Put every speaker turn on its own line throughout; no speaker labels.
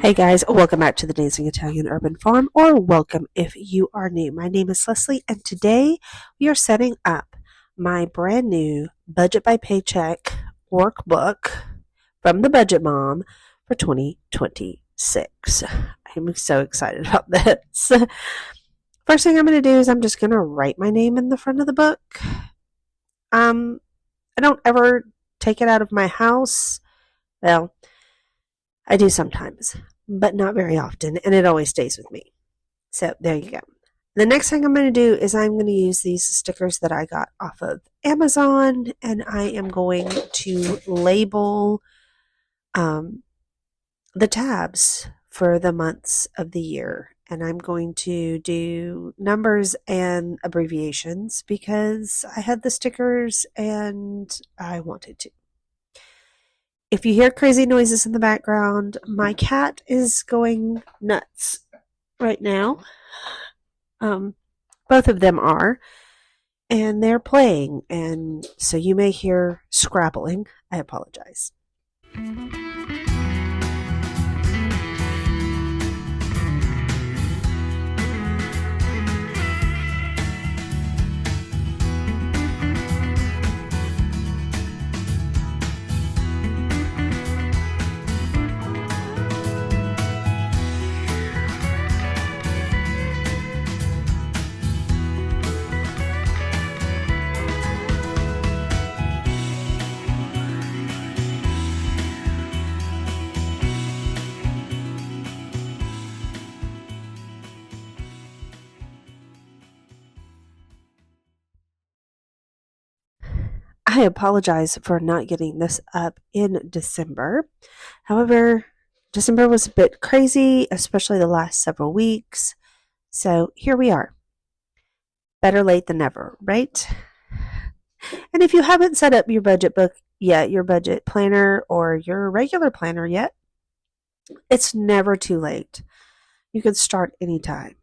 Hey guys, welcome back to the Dancing Italian Urban Farm, or welcome if you are new. My name is Leslie, and today we are setting up my brand new Budget by Paycheck Workbook from the Budget Mom for 2026. I'm so excited about this. First thing I'm going to do is I'm just going to write my name in the front of the book. I don't ever take it out of my house. Well, I do sometimes, but not very often, and it always stays with me. So there you go. The next thing I'm going to do is I'm going to use these stickers that I got off of Amazon, and I am going to label the tabs for the months of the year. And I'm going to do numbers and abbreviations because I had the stickers and I wanted to. If you hear crazy noises in the background, my cat is going nuts right now. Both of them are, and they're playing, and so you may hear scrabbling. I apologize. I apologize for not getting this up in December. However, December was a bit crazy, especially the last several weeks. So here we are. Better late than never, right? And if you haven't set up your budget book yet, your budget planner or your regular planner yet, it's never too late. You can start anytime.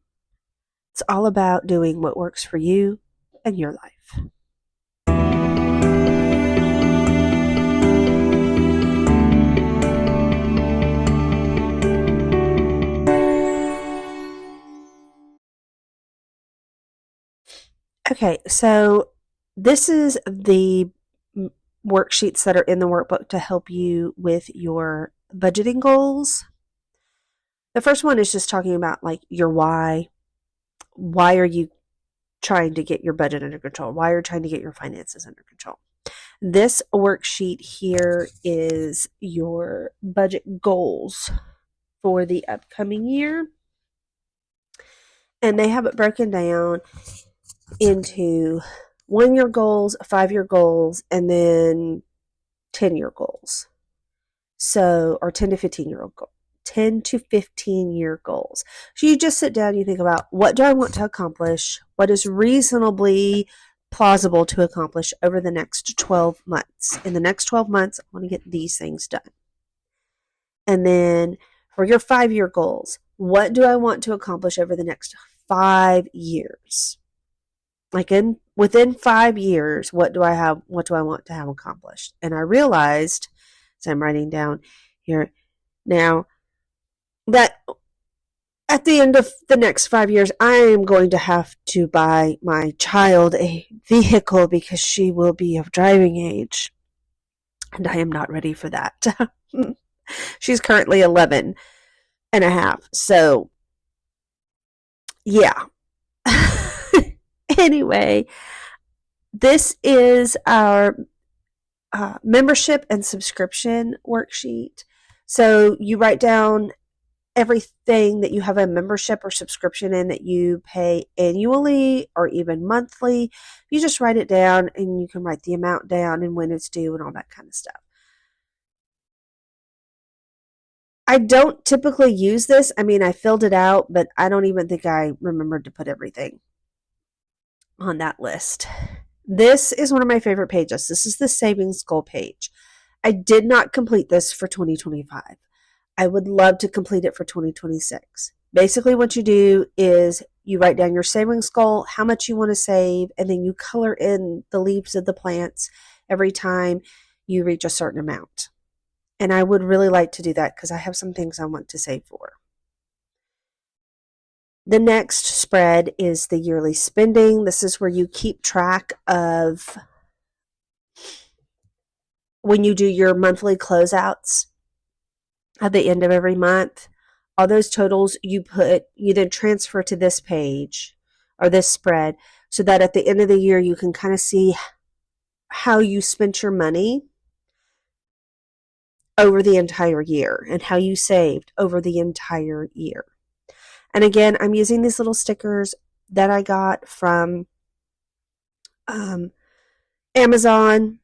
It's all about doing what works for you and your life. Okay, so this is the worksheets that are in the workbook to help you with your budgeting goals. The first one is just talking about like your why. Why are you trying to get your budget under control? Why are you trying to get your finances under control? This worksheet here is your budget goals for the upcoming year. And they have it broken down into 1-year goals, 5-year goals, and then 10-year goals. So, or 10 to 15-year goals. 10 to 15-year goals. So you just sit down, you think about, what do I want to accomplish? What is reasonably plausible to accomplish over the next 12 months? In the next 12 months, I want to get these things done. And then for your 5-year goals, what do I want to accomplish over the next 5 years? Like within 5 years, what do I want to have accomplished? And I realized, so I'm writing down here now, that at the end of the next 5 years, I am going to have to buy my child a vehicle because she will be of driving age. And I am not ready for that. She's currently 11 and a half. So, yeah. Anyway, this is our membership and subscription worksheet. So you write down everything that you have a membership or subscription in that you pay annually or even monthly. You just write it down, and you can write the amount down and when it's due and all that kind of stuff. I don't typically use this. I mean, I filled it out, but I don't even think I remembered to put everything on that list. This is one of my favorite pages. This is the savings goal page. I did not complete this for 2025. I would love to complete it for 2026. Basically, what you do is you write down your savings goal, how much you want to save, and then you color in the leaves of the plants every time you reach a certain amount. And I would really like to do that because I have some things I want to save for. The next spread is the yearly spending. This is where you keep track of when you do your monthly closeouts at the end of every month. All those totals you then transfer to this page or this spread so that at the end of the year you can kind of see how you spent your money over the entire year and how you saved over the entire year. And again, I'm using these little stickers that I got from Amazon.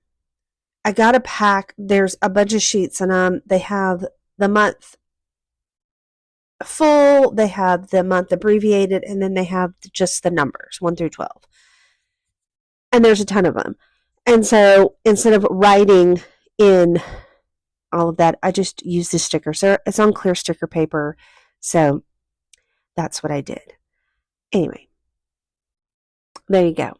I got a pack. There's a bunch of sheets in them. They have the month full, they have the month abbreviated, and then they have just the numbers 1 through 12. And there's a ton of them. And so instead of writing in all of that, I just use this sticker. So it's on clear sticker paper. So that's what I did. Anyway, there you go.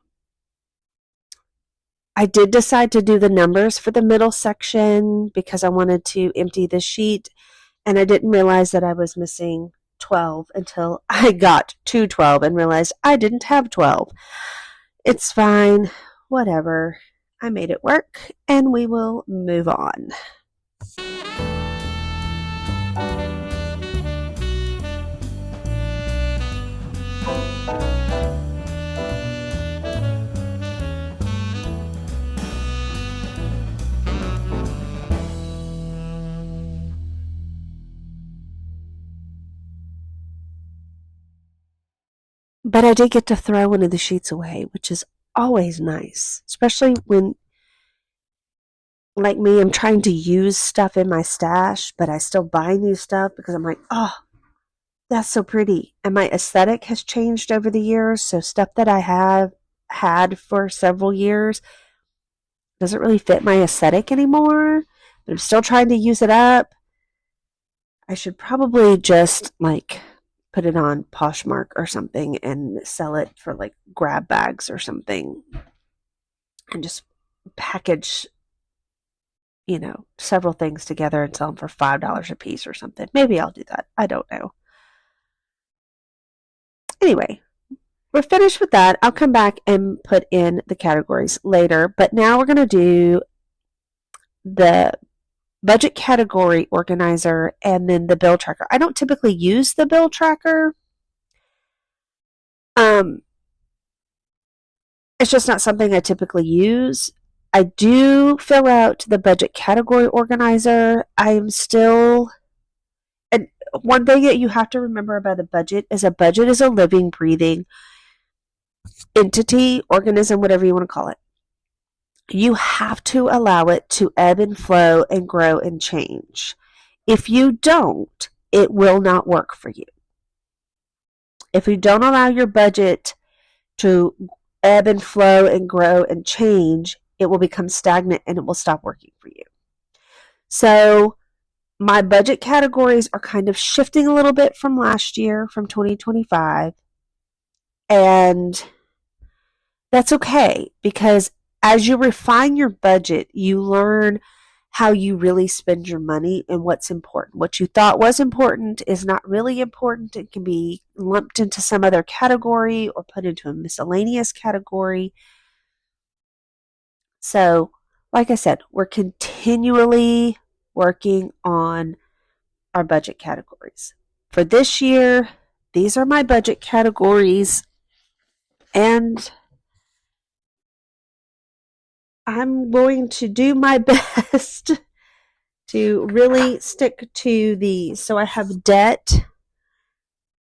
I did decide to do the numbers for the middle section because I wanted to empty the sheet, and I didn't realize that I was missing 12 until I got to 12 and realized I didn't have 12. It's fine, whatever. I made it work, and we will move on. But I did get to throw one of the sheets away, which is always nice, especially when, like me, I'm trying to use stuff in my stash, but I still buy new stuff because I'm like, oh, that's so pretty. And my aesthetic has changed over the years, so stuff that I have had for several years doesn't really fit my aesthetic anymore, but I'm still trying to use it up. I should probably just put it on Poshmark or something and sell it for grab bags or something and just package, several things together and sell them for $5 a piece or something. Maybe I'll do that. I don't know. Anyway, we're finished with that. I'll come back and put in the categories later, but now we're going to do the budget category organizer and then the bill tracker. I don't typically use the bill tracker. It's just not something I typically use. I do fill out the budget category organizer. And one thing that you have to remember about a budget is a living, breathing entity, organism, whatever you want to call it. You have to allow it to ebb and flow and grow and change. If you don't, it will not work for you. If you don't allow your budget to ebb and flow and grow and change, it will become stagnant and it will stop working for you. So my budget categories are kind of shifting a little bit from last year, from 2025. And that's okay, because as you refine your budget, you learn how you really spend your money and what's important. What you thought was important is not really important. It can be lumped into some other category or put into a miscellaneous category. So, like I said, we're continually working on our budget categories. For this year, these are my budget categories, and I'm going to do my best to really stick to these. So I have debt,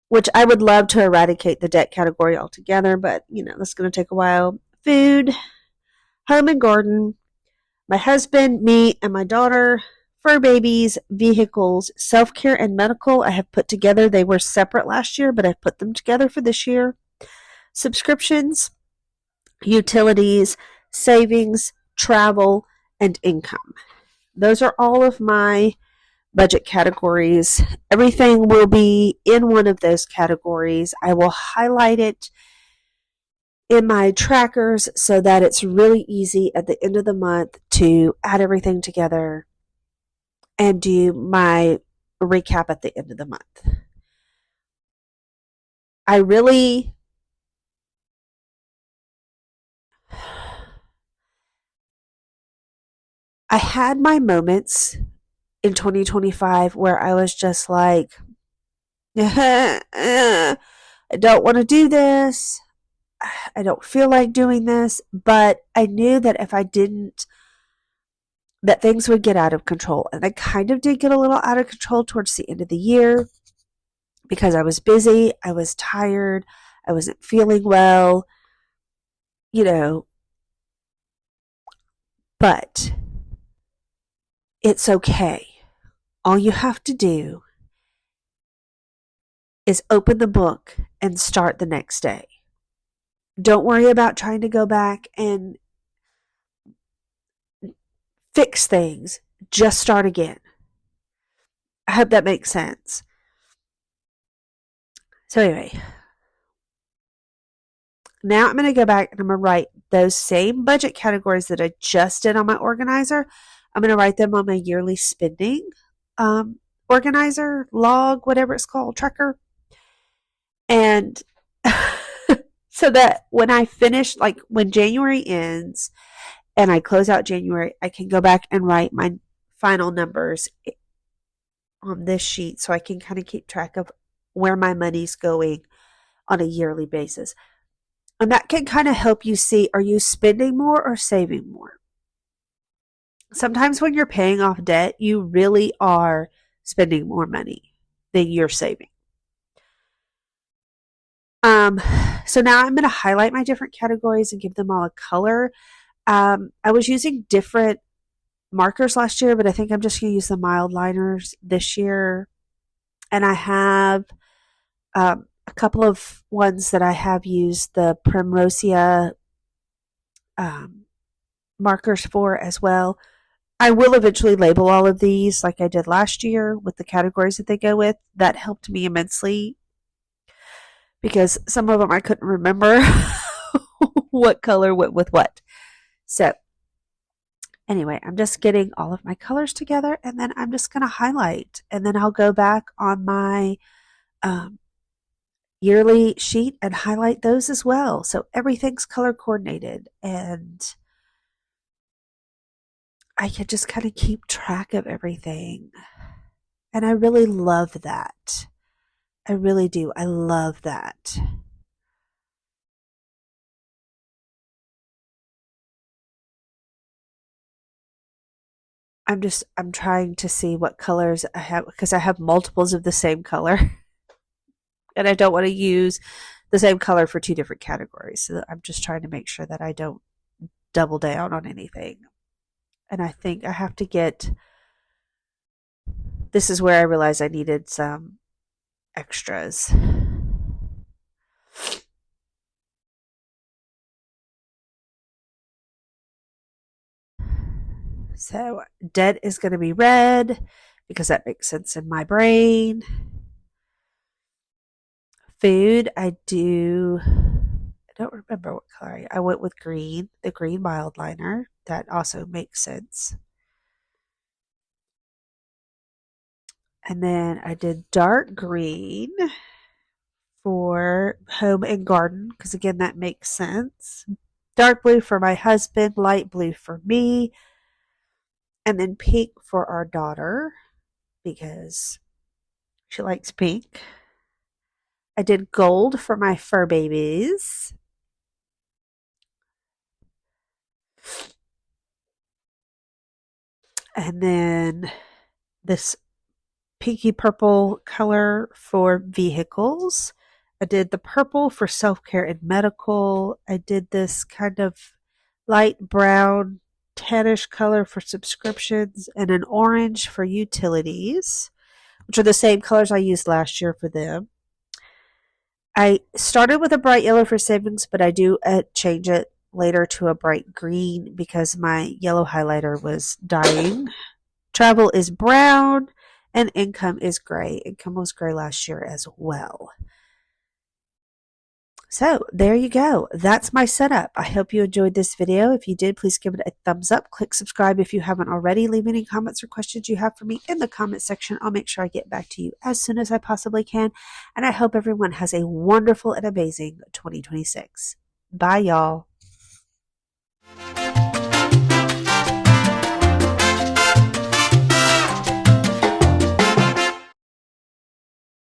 which I would love to eradicate the debt category altogether, but that's going to take a while. Food, home and garden, my husband, me, and my daughter, fur babies, vehicles, self-care, and medical I have put together. They were separate last year, but I've put them together for this year. Subscriptions, utilities, savings, travel, and income. Those are all of my budget categories. Everything will be in one of those categories. I will highlight it in my trackers so that it's really easy at the end of the month to add everything together and do my recap at the end of the month. I really I had my moments in 2025 where I was just like, I don't want to do this. I don't feel like doing this. But I knew that if I didn't, that things would get out of control. And I kind of did get a little out of control towards the end of the year because I was busy. I was tired. I wasn't feeling well, you know, but it's okay. All you have to do is open the book and start the next day. Don't worry about trying to go back and fix things. Just start again. I hope that makes sense. So anyway, now I'm going to go back and I'm going to write those same budget categories that I just did on my organizer. I'm going to write them on my yearly spending organizer, log, whatever it's called, tracker. And so that when I finish, like when January ends and I close out January, I can go back and write my final numbers on this sheet so I can kind of keep track of where my money's going on a yearly basis. And that can kind of help you see, are you spending more or saving more? Sometimes when you're paying off debt, you really are spending more money than you're saving. So now I'm going to highlight my different categories and give them all a color. I was using different markers last year, but I think I'm just going to use the mild liners this year. And I have a couple of ones that I have used the Primrosia markers for as well. I will eventually label all of these like I did last year with the categories that they go with. That helped me immensely because some of them I couldn't remember what color went with what. So anyway, I'm just getting all of my colors together and then I'm just going to highlight and then I'll go back on my yearly sheet and highlight those as well. So everything's color coordinated and I can just kind of keep track of everything. And I really love that. I really do. I love that. I'm trying to see what colors I have because I have multiples of the same color. And I don't want to use the same color for two different categories. So I'm just trying to make sure that I don't double down on anything. And I think I have to get, this is where I realized I needed some extras. So debt is going to be red because that makes sense in my brain. Food, I don't remember what color I went with green, the green mild liner. That also makes sense. And then I did dark green for home and garden because again that makes sense. Dark blue for my husband, light blue for me, and then pink for our daughter because she likes pink. I did gold for my fur babies. And then this pinky purple color for vehicles. I did the purple for self-care and medical. I did this kind of light brown tannish color for subscriptions and an orange for utilities, which are the same colors I used last year for them. I started with a bright yellow for savings, but I do change it later to a bright green because my yellow highlighter was dying. Travel is brown and income is gray. Income was gray last year as well. So there you go. That's my setup. I hope you enjoyed this video. If you did, please give it a thumbs up. Click subscribe if you haven't already. Leave any comments or questions you have for me in the comment section. I'll make sure I get back to you as soon as I possibly can. And I hope everyone has a wonderful and amazing 2026. Bye, y'all.